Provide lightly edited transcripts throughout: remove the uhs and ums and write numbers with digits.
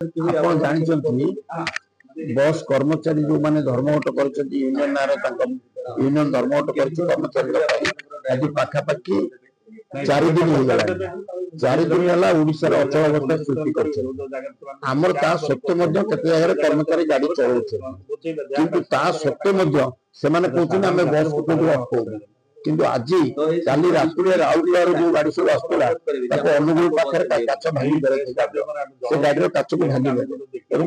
ଆପଣ ଜାଣିଛନ୍ତି बस कर्मचारी जो माने धर्मघट कर यूनियन नार यूनियन धर्मघट कर कर्मचारी आज पाखापाखि 4 दिन हो गला 4 दिन है ओडिशा अचल अवस्था सृष्टि कर आमर ता सत्वे केते जगह कर्मचारी गाड़ी चलाऊ किंतु ता सत्वे से माने कहते आम बस को किंतु आज काली रात राउरकेला जो गाड़ी सब आसला अनुगुल पाखे काच भांगी से गाड़ी काच को भांगी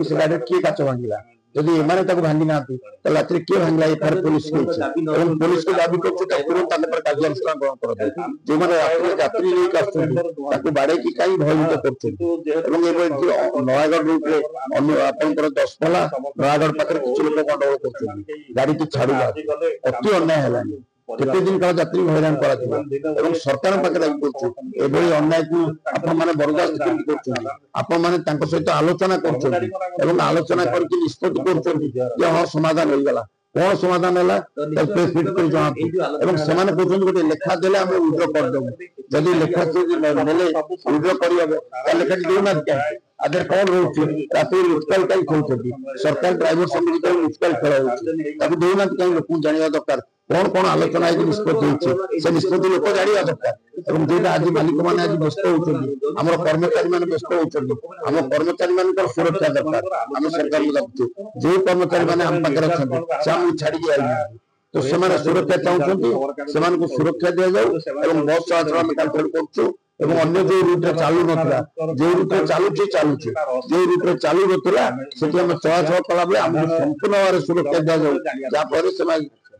से गाड़ी किए काच भांगला जदि एमाने भांगी ना रात किए भांगला एफआईआर पुलिस पुलिस को दाबी कर कार्यानुष्ठान ग्रहण कर जो मैंने यात्री लेकिन बाड़े की कहीं भयभीत कर नयागढ़ रूट में दशपल्ला नयागढ़ पाखे किसी लोग गंडगोल कर गाड़ी की छाड़ अति अन्याय है केते दिन काल यात्री हैरान करा सरकार पाखे दाबी अन्याय को आपण माने बर्दाश्त आपण माने सहित आलोचना कर आलोचना करके निष्पत्ति कर हाँ समाधान हो गला कौन समाधान है गोटे लेखा देले आम विड्र करदेबू जदि लेखा विड्र कर लेखा देना आधे कौन रोचे म्यूचुआल कहीं खोलते सरकार ड्राइवर समिति म्यूचुआल खेल देना कहीं लोक जाना दरकार कौन कौन आलोचना निष्पत्ति से निष्पत्ति लोक जाना दरकार जो आज मालिक मैंने आज व्यस्त होती आम कर्मचारी मैंने व्यस्त होती आम कर्मचारी मान सुरक्षा दरकार आम सरकार को दाबुचे जो कर्मचारी मैंने आम पाखे अच्छा से छाड़ी आई तो से सुरक्षा चाहते से सुरक्षा दि जाऊ बस चलाचल आम कालकुलेट करूँ अन्य जो रूट चालू ना जो रूट चलुचे चलुचे जो रूट चालू ना से चलाचल कला बेले आम संपूर्ण भाव सुरक्षा दि जाऊ जहाँफल से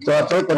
चलाचल कर